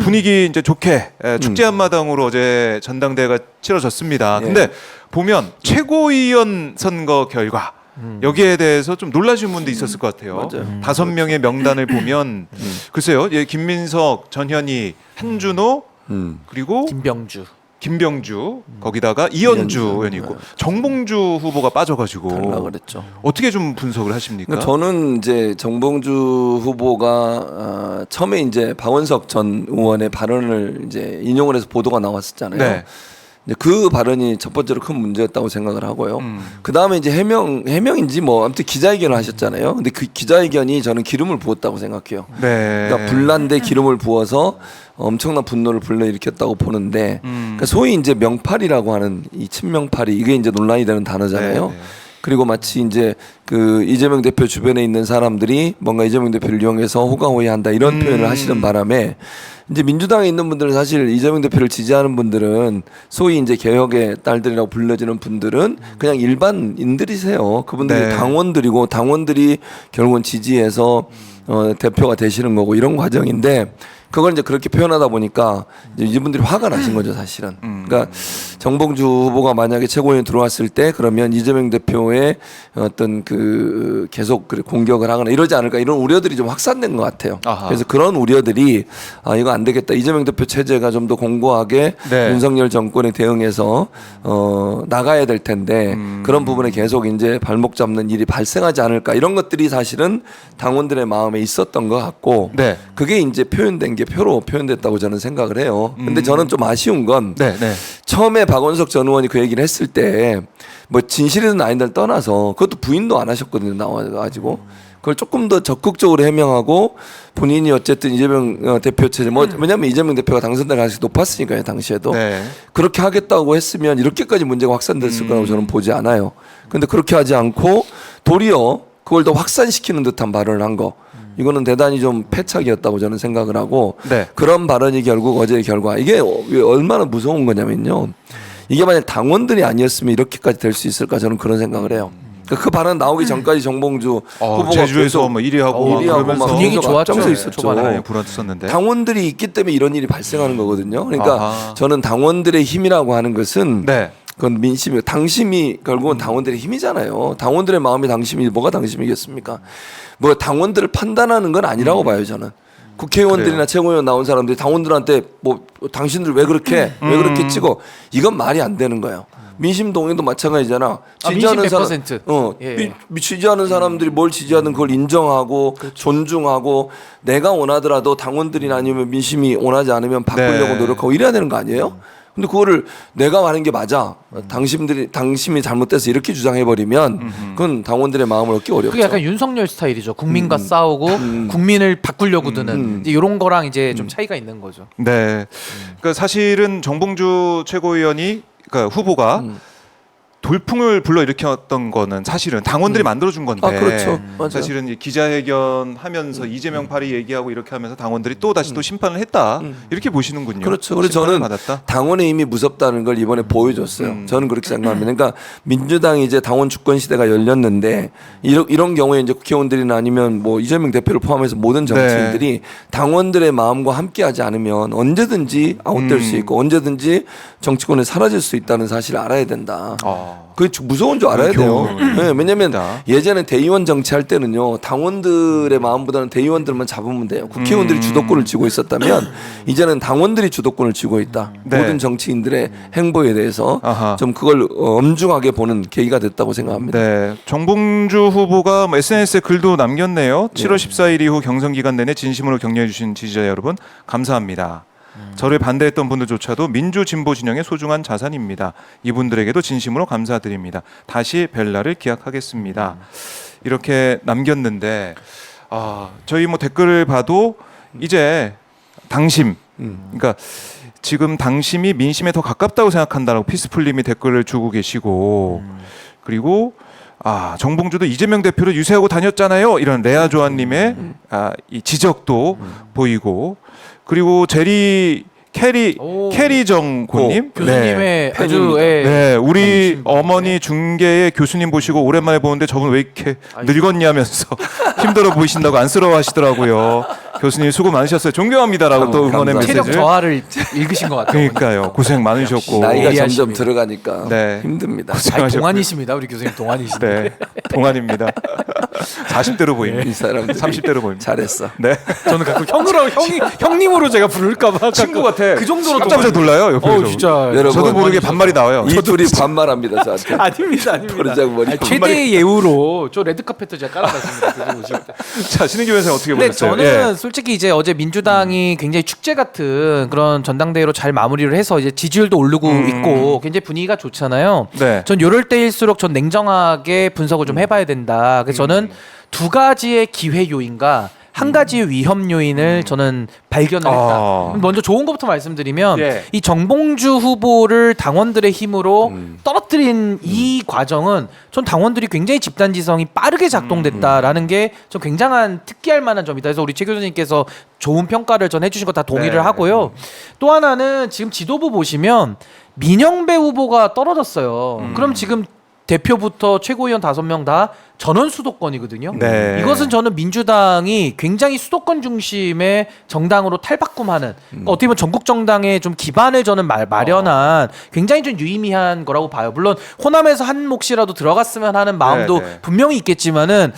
분위기 이제 좋게 축제 한마당으로 어제 전당대회가 치러졌습니다. 근데 보면 최고위원 선거 결과 여기에 대해서 좀 놀라신 분도 있었을 것 같아요. 5명의 명단을 보면 글쎄요, 김민석, 전현희, 한준호 그리고 김병주 거기다가 이현주 의원이 있고 정봉주 후보가 빠져가지고 탈락을 어떻게 좀 분석을 하십니까? 그러니까 저는 이제 정봉주 후보가 처음에 이제 박원석 전 의원의 발언을 이제 인용을 해서 보도가 나왔었잖아요. 네. 그 발언이 첫 번째로 큰 문제였다고 생각을 하고요. 그 다음에 이제 해명인지 뭐 아무튼 기자회견을 하셨잖아요. 근데 그 기자회견이 저는 기름을 부었다고 생각해요. 네. 그러니까 불난데 기름을 부어서 엄청난 분노를 불러일으켰다고 보는데, 그러니까 소위 이제 명팔이라고 하는 이 친명팔이 이게 이제 논란이 되는 단어잖아요. 네. 그리고 마치 이제 그 이재명 대표 주변에 있는 사람들이 뭔가 이재명 대표를 이용해서 호강호위한다 이런 표현을 하시는 바람에 이제 민주당에 있는 분들은 사실 이재명 대표를 지지하는 분들은 소위 이제 개혁의 딸들이라고 불려지는 분들은 그냥 일반인들이세요. 그분들이 네. 당원들이고 당원들이 결국은 지지해서 대표가 되시는 거고 이런 과정인데 그걸 이제 그렇게 표현하다 보니까 이제 이분들이 화가 나신 거죠, 사실은. 그러니까 정봉주 후보가 만약에 최고위원 들어왔을 때 그러면 이재명 대표의 어떤 그 계속 공격을 하거나 이러지 않을까 이런 우려들이 좀 확산된 것 같아요. 아하. 그래서 그런 우려들이 이거 안 되겠다. 이재명 대표 체제가 좀 더 공고하게 네. 윤석열 정권에 대응해서 나가야 될 텐데 그런 부분에 계속 이제 발목 잡는 일이 발생하지 않을까 이런 것들이 사실은 당원들의 마음에 있었던 것 같고 네. 그게 이제 표현된 게 표로 표현됐다고 저는 생각을 해요. 근데 저는 좀 아쉬운 건 네. 처음에 박원석 전 의원이 그 얘기를 했을 때 뭐 진실이든 아니든 떠나서 그것도 부인도 안 하셨거든요. 나와가지고 그걸 조금 더 적극적으로 해명하고 본인이 어쨌든 이재명 대표 체제 왜냐하면 이재명 대표가 당선될 가능성이 높았으니까요. 당시에도 네. 그렇게 하겠다고 했으면 이렇게까지 문제가 확산됐을 거라고 저는 보지 않아요. 근데 그렇게 하지 않고 도리어 그걸 더 확산시키는 듯한 발언을 한 거. 이거는 대단히 좀 패착이었다고 저는 생각을 하고 네. 그런 발언이 결국 어제의 결과 이게 얼마나 무서운 거냐면요. 이게 만약 당원들이 아니었으면 이렇게까지 될 수 있을까 저는 그런 생각을 해요. 그 발언 나오기 전까지 정봉주 후보가 제주에서 뭐 1위하고 1위하고 막 분위기 좋았죠. 앞장서 있었죠. 초반에 불었었는데 당원들이 있기 때문에 이런 일이 발생하는 거거든요. 그러니까 아하. 저는 당원들의 힘이라고 하는 것은 네. 그건 민심이 당심이 결국은 당원들의 힘이잖아요. 당원들의 마음이 당심이 뭐가 당심이겠습니까? 뭐 당원들을 판단하는 건 아니라고 봐요 저는. 국회의원들이나 그래요. 최고위원 나온 사람들이 당원들한테 뭐 당신들 왜 그렇게 찍어 이건 말이 안 되는 거예요. 민심 동의도 마찬가지잖아. 지지하는 민심 사람, 100%. 예. 지지하는 사람들이 뭘 지지하든 그걸 인정하고 존중하고 내가 원하더라도 당원들이나 아니면 민심이 원하지 않으면 바꾸려고 네. 노력하고 이래야 되는 거 아니에요? 근데 그거를 내가 하는 게 맞아. 당심이 잘못돼서 이렇게 주장해 버리면 그건 당원들의 마음을 얻기 어렵죠. 그게 약간 윤석열 스타일이죠. 국민과 싸우고 국민을 바꾸려고 드는 이제 이런 거랑 이제 좀 차이가 있는 거죠. 네. 그러니까 사실은 정봉주 최고위원이 그러니까 후보가 돌풍을 불러일으켰던 거는 사실은 당원들이 만들어준 건데 그렇죠. 맞아요. 사실은 이 기자회견 하면서 이재명 팔이 얘기하고 이렇게 하면서 당원들이 또 다시 또 심판을 했다 이렇게 보시는군요. 그렇죠. 그래서 심판을 저는 받았다? 당원의 힘이 무섭다는 걸 이번에 보여줬어요. 저는 그렇게 생각합니다. 그러니까 민주당이 이제 당원 주권 시대가 열렸는데 이런 경우에 이제 국회의원들이나 아니면 뭐 이재명 대표를 포함해서 모든 정치인들이 당원들의 마음과 함께하지 않으면 언제든지 아웃될 수 있고 언제든지 정치권에 사라질 수 있다는 사실을 알아야 된다. 그게 무서운 줄 알아야 돼요. 네, 왜냐하면 예전에 대의원 정치할 때는요 당원들의 마음보다는 대의원들만 잡으면 돼요. 국회의원들이 주도권을 쥐고 있었다면 이제는 당원들이 주도권을 쥐고 있다. 네. 모든 정치인들의 행보에 대해서 아하. 좀 그걸 엄중하게 보는 계기가 됐다고 생각합니다. 네, 정봉주 후보가 뭐 SNS에 글도 남겼네요. 7월 14일 이후 경선 기간 내내 진심으로 격려해 주신 지지자 여러분 감사합니다. 저를 반대했던 분들조차도 민주 진보 진영의 소중한 자산입니다. 이분들에게도 진심으로 감사드립니다. 다시 뵐 날을 기약하겠습니다. 이렇게 남겼는데 저희 뭐 댓글을 봐도 이제 당심 그러니까 지금 당심이 민심에 더 가깝다고 생각한다라고 피스풀님이 댓글을 주고 계시고 그리고 정봉주도 이재명 대표를 유세하고 다녔잖아요. 이런 레아 조한님의 이 지적도 보이고 그리고 제리 캐리정 고님 교수님의 아주 팬입니다. 네, 우리 팬이신 분이네. 어머니 중계의 교수님 보시고 오랜만에 보는데 저분 왜 이렇게 늙었냐면서 힘들어 보이신다고 안쓰러워하시더라고요. 교수님 수고 많으셨어요. 존경합니다라고 또 응원의 감사합니다. 체력 메시지를. 저하를 읽으신 것 같아요. 그러니까요. 고생 많으셨고. 나이가 점점 예리하십니다. 들어가니까 네. 힘듭니다. 아니, 고생하셨고요. 동안이십니다. 우리 교수님 동안이신데. 네, 동안입니다. 40대로 보입니다. 이 사람들이 30대로 보입니다. 잘했어. 네. 저는 가끔 형님으로 제가 부를까봐 친구 같아. 그 정도로 깜짝 놀라요. 옆에서. 진짜 여러분, 저도 모르게 반말이 나와요. 이 둘이 반말합니다 저한테. 아닙니다. 버리자고 머리. 아니, 최대의 예우로 저 레드카펫도 제가 깔아놨습니다. 교수님 오실 때. 자, 신은기 변호사 어떻게 근데 보셨어요? 저는 예. 솔직히 이제 어제 민주당이 굉장히 축제 같은 그런 전당대회로 잘 마무리를 해서 이제 지지율도 오르고 있고 굉장히 분위기가 좋잖아요. 네. 전 요럴 때일수록 전 냉정하게 분석을 좀 해봐야 된다. 그래서 저는 두 가지의 기회 요인과 한 가지의 위험 요인을 저는 발견을 했다. 아. 먼저 좋은 것부터 말씀드리면 예. 이 정봉주 후보를 당원들의 힘으로 떨어뜨린 이 과정은 전 당원들이 굉장히 집단지성이 빠르게 작동됐다라는 게 좀 굉장한 특기할 만한 점이다. 그래서 우리 최 교수님께서 좋은 평가를 전 해주신 거 다 동의를 네. 하고요. 또 하나는 지금 지도부 보시면 민영배 후보가 떨어졌어요. 그럼 지금 대표부터 최고위원 5명 다 전원 수도권이거든요. 네. 이것은 저는 민주당이 굉장히 수도권 중심의 정당으로 탈바꿈하는 그러니까 어떻게 보면 전국 정당의 좀 기반을 저는 마련한 굉장히 좀 유의미한 거라고 봐요. 물론 호남에서 한 몫이라도 들어갔으면 하는 마음도 네. 분명히 있겠지만은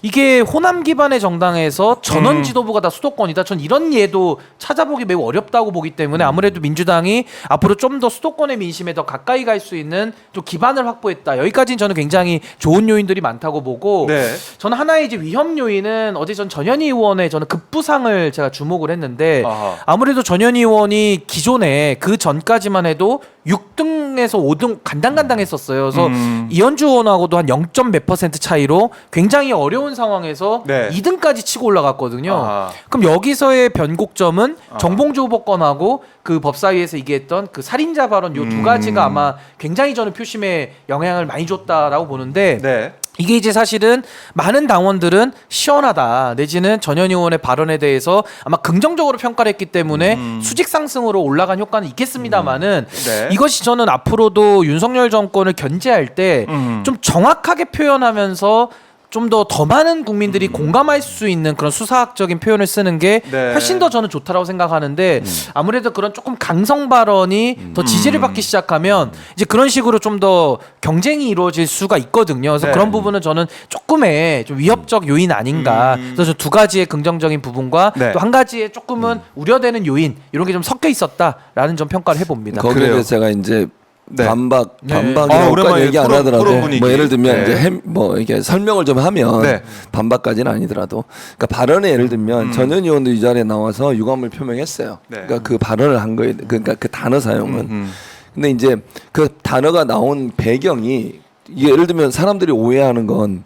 이게 호남 기반의 정당에서 전원 지도부가 다 수도권이다. 전 이런 예도 찾아보기 매우 어렵다고 보기 때문에 아무래도 민주당이 앞으로 좀 더 수도권의 민심에 더 가까이 갈 수 있는 좀 기반을 확보했다. 여기까지는 저는 굉장히 좋은 요인들이 많다고 보고 네. 저는 하나의 이제 위험 요인은 어제 전 전현희 의원의 저는 급부상을 제가 주목을 했는데 아하. 아무래도 전현희 의원이 기존에 그 전까지만 해도 6등에서 5등 간당간당했었어요. 그래서 이현주 의원하고도 한 0. 몇 % 차이로 굉장히 어려운 상황에서 네. 2등까지 치고 올라갔거든요. 아하. 그럼 여기서의 변곡점은 정봉주 후보권하고 그 법사위에서 얘기했던 그 살인자 발언 요 두 가지가 아마 굉장히 저는 표심에 영향을 많이 줬다라고 보는데 네. 이게 이제 사실은 많은 당원들은 시원하다 내지는 전현희 의원의 발언에 대해서 아마 긍정적으로 평가를 했기 때문에 수직 상승으로 올라간 효과는 있겠습니다만은 네. 이것이 저는 앞으로도 윤석열 정권을 견제할 때 좀 정확하게 표현하면서 좀 더 많은 국민들이 공감할 수 있는 그런 수사학적인 표현을 쓰는 게 네. 훨씬 더 저는 좋다라고 생각하는데 아무래도 그런 조금 강성 발언이 더 지지를 받기 시작하면 이제 그런 식으로 좀 더 경쟁이 이루어질 수가 있거든요. 그래서 네. 그런 부분은 저는 조금의 좀 위협적 요인 아닌가. 그래서 두 가지의 긍정적인 부분과 네. 또 한 가지의 조금은 우려되는 요인 이런 게 좀 섞여 있었다라는 좀 평가를 해봅니다. 거기에 그래요. 대해서 제가 이제 네. 반박이라고까지 오랜만에 얘기 안 토론 하더라도 분위기. 뭐 예를 들면 네. 이제 뭐 이게 설명을 좀 하면 네. 반박까지는 아니더라도 그러니까 발언에 예를 들면 전현 의원도 이 자리에 나와서 유감을 표명했어요. 네. 그러니까 그 발언을 한 거에 그러니까 그 단어 사용은 근데 이제 그 단어가 나온 배경이 이게 예를 들면 사람들이 오해하는 건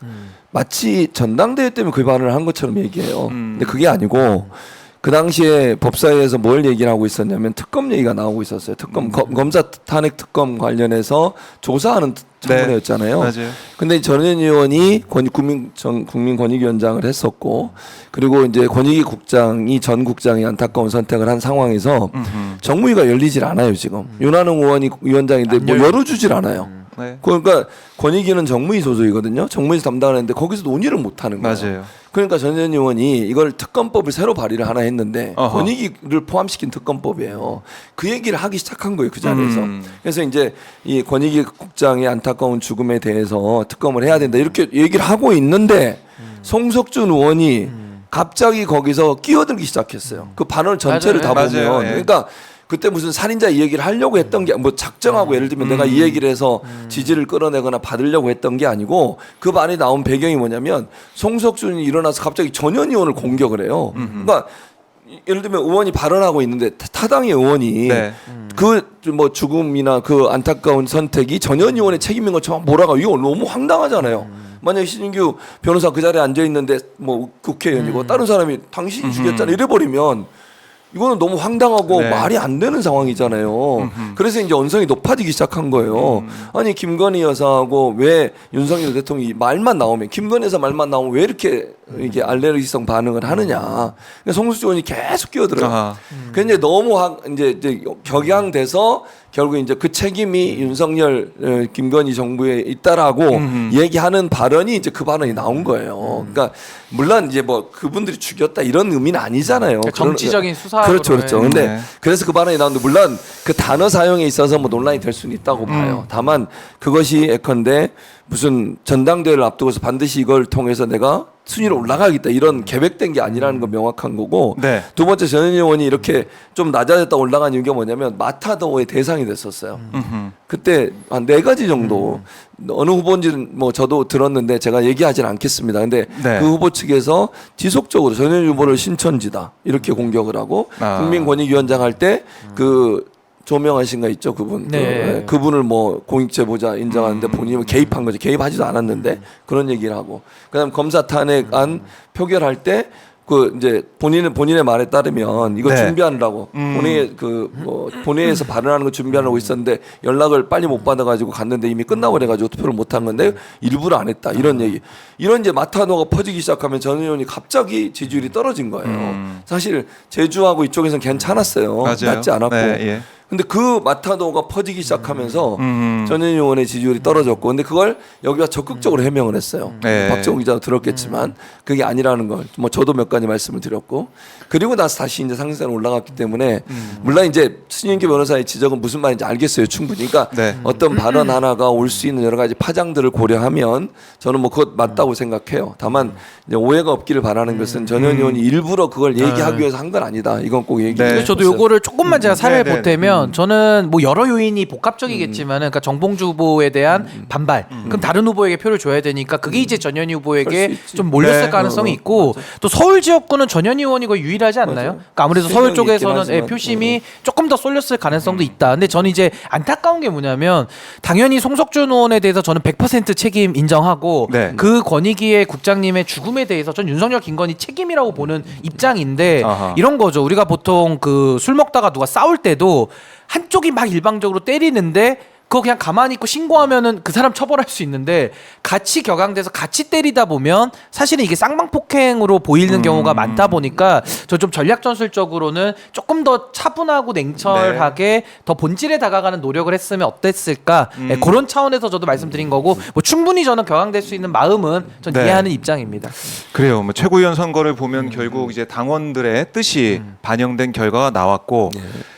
마치 전당대회 때문에 그 발언을 한 것처럼 얘기해요. 근데 그게 아니고 그 당시에 법사위에서 뭘 얘기를 하고 있었냐면 특검 얘기가 나오고 있었어요. 특검 검사 탄핵 특검 관련해서 조사하는 청문회였잖아요. 맞아요. 근데 전현 의원이 국민권익위원장을 했었고 그리고 이제 권익위 국장이 전 국장이 안타까운 선택을 한 상황에서 정무위가 열리질 않아요 지금. 윤한홍 의원이 위원장인데 뭐 열어주질 않아요. 네. 그러니까 권익위는 정무위 소속이거든요. 정무위에서 담당을 했는데 거기서 논의를 못 하는 거예요. 맞아요. 그러니까 전현 의원이 이걸 특검법을 새로 발의를 하나 했는데 어허. 권익위를 포함시킨 특검법이에요. 그 얘기를 하기 시작한 거예요 그 자리에서. 그래서 이제 이 권익위 국장의 안타까운 죽음에 대해서 특검을 해야 된다 이렇게 얘기를 하고 있는데 송석준 의원이 갑자기 거기서 끼어들기 시작했어요. 그 반원 전체를 맞아요. 다 보면 맞아요. 예. 그러니까. 그때 무슨 살인자 이 얘기를 하려고 했던 게 뭐 작정하고 예를 들면 내가 이 얘기를 해서 지지를 끌어내거나 받으려고 했던 게 아니고 그 말이 나온 배경이 뭐냐면 송석준이 일어나서 갑자기 전현 의원을 공격을 해요. 그러니까 예를 들면 의원이 발언하고 있는데 타당의 의원이 네. 그 뭐 죽음이나 그 안타까운 선택이 전현 의원의 책임인 것처럼 몰아가 이거 너무 황당하잖아요. 만약에 신인규 변호사 그 자리에 앉아 있는데 뭐 국회의원이고 다른 사람이 당신이 죽였잖아 이래 버리면 이거는 너무 황당하고 네. 말이 안 되는 상황이잖아요. 그래서 이제 언성이 높아지기 시작한 거예요. 아니 김건희 여사하고 왜 윤석열 대통령이 말만 나오면 김건희 여사 말만 나오면 왜 이렇게 이게 알레르기성 반응을 하느냐. 그러니까 송수주 의원이 계속 끼어들어요. 아하. 그 이제 너무 이제 격양돼서 결국 이제 그 책임이 윤석열 김건희 정부에 있다라고 얘기하는 발언이 이제 그 발언이 나온 거예요. 그러니까 물론 이제 뭐 그분들이 죽였다 이런 의미는 아니잖아요. 정치적인 수사로. 그렇죠, 그렇죠. 근데 네. 그래서 그 발언이 나오는데 물론 그 단어 사용에 있어서 뭐 논란이 될 수는 있다고 봐요. 다만 그것이 예컨대 무슨 전당대회를 앞두고서 반드시 이걸 통해서 내가 순위로 올라가겠다 이런 계획된 게 아니라는 건 명확한 거고 네. 두 번째 전현희 의원이 이렇게 좀 낮아졌다 올라간 이유가 뭐냐면 마타도어의 대상이 됐었어요. 그때 한 4가지 정도 어느 후보인지는 뭐 저도 들었는데 제가 얘기하지는 않겠습니다. 근데 네. 그 후보 측에서 지속적으로 전현희 후보를 신천지다 이렇게 공격을 하고 아. 국민권익위원장 할 때 그 조명환 씨가 있죠 그분 네. 그분을 뭐 공익제보자 인정하는데 본인이 개입한 거죠. 개입하지도 않았는데 그런 얘기를 하고 그다음 검사 탄핵안 표결할 때 그 이제 본인의 말에 따르면 이거 네. 준비하느라고 본회의 그뭐 본회의에서 발언하는 거 준비하려고 있었는데 연락을 빨리 못 받아가지고 갔는데 이미 끝나고 그래가지고 투표를 못 한 건데 일부러 안 했다 이런 얘기 이런 이제 마타노가 퍼지기 시작하면 전 의원이 갑자기 지지율이 떨어진 거예요. 사실 제주하고 이쪽에서는 괜찮았어요. 맞아요. 낮지 않았고. 네, 예. 근데 그 마타도가 퍼지기 시작하면서 전현희 의원의 지지율이 떨어졌고 근데 그걸 여기가 적극적으로 해명을 했어요. 네. 박정우 기자도 들었겠지만 그게 아니라는 걸 뭐 저도 몇 가지 말씀을 드렸고 그리고 나서 다시 이제 상승세로 올라갔기 때문에 물론 이제 신인규 변호사의 지적은 무슨 말인지 알겠어요 충분히. 그러니까 네. 어떤 발언 하나가 올 수 있는 여러 가지 파장들을 고려하면 저는 뭐 그것 맞다고 생각해요. 다만 이제 오해가 없기를 바라는 것은 전현희 의원이 일부러 그걸 얘기하기 위해서 한 건 아니다. 이건 꼭 얘기해. 네. 그래서 저도 요거를 조금만 제가 사례를 네, 네. 보태면 저는 뭐 여러 요인이 복합적이겠지만은 그러니까 정봉주 후보에 대한 반발 그럼 다른 후보에게 표를 줘야 되니까 그게 이제 전현희 후보에게 그럴 수 있지. 좀 몰렸을 네. 가능성이 있고 또 서울 지역구는 전현희 의원이 거의 유일하지 않나요? 그러니까 아무래도 세 서울 명이 있긴 쪽에서는 하지만. 표심이 조금 더 쏠렸을 가능성도 있다. 근데 저는 이제 안타까운 게 뭐냐면 당연히 송석준 의원에 대해서 저는 100% 책임 인정하고 네. 그 권익위의 국장님의 죽음에 대해서 전 윤석열 김건희 책임이라고 보는 입장인데 아하. 이런 거죠. 우리가 보통 그 술 먹다가 누가 싸울 때도 한쪽이 막 일방적으로 때리는데 그거 그냥 가만히 있고 신고하면은 그 사람 처벌할 수 있는데 같이 격앙돼서 같이 때리다 보면 사실은 이게 쌍방폭행으로 보이는 경우가 많다 보니까 저 좀 전략 전술적으로는 조금 더 차분하고 냉철하게 더 본질에 다가가는 노력을 했으면 어땠을까 네, 그런 차원에서 저도 말씀드린 거고 뭐 충분히 저는 격앙될 수 있는 마음은 전 네. 이해하는 입장입니다. 그래요. 뭐 최고위원 선거를 보면 결국 이제 당원들의 뜻이 반영된 결과가 나왔고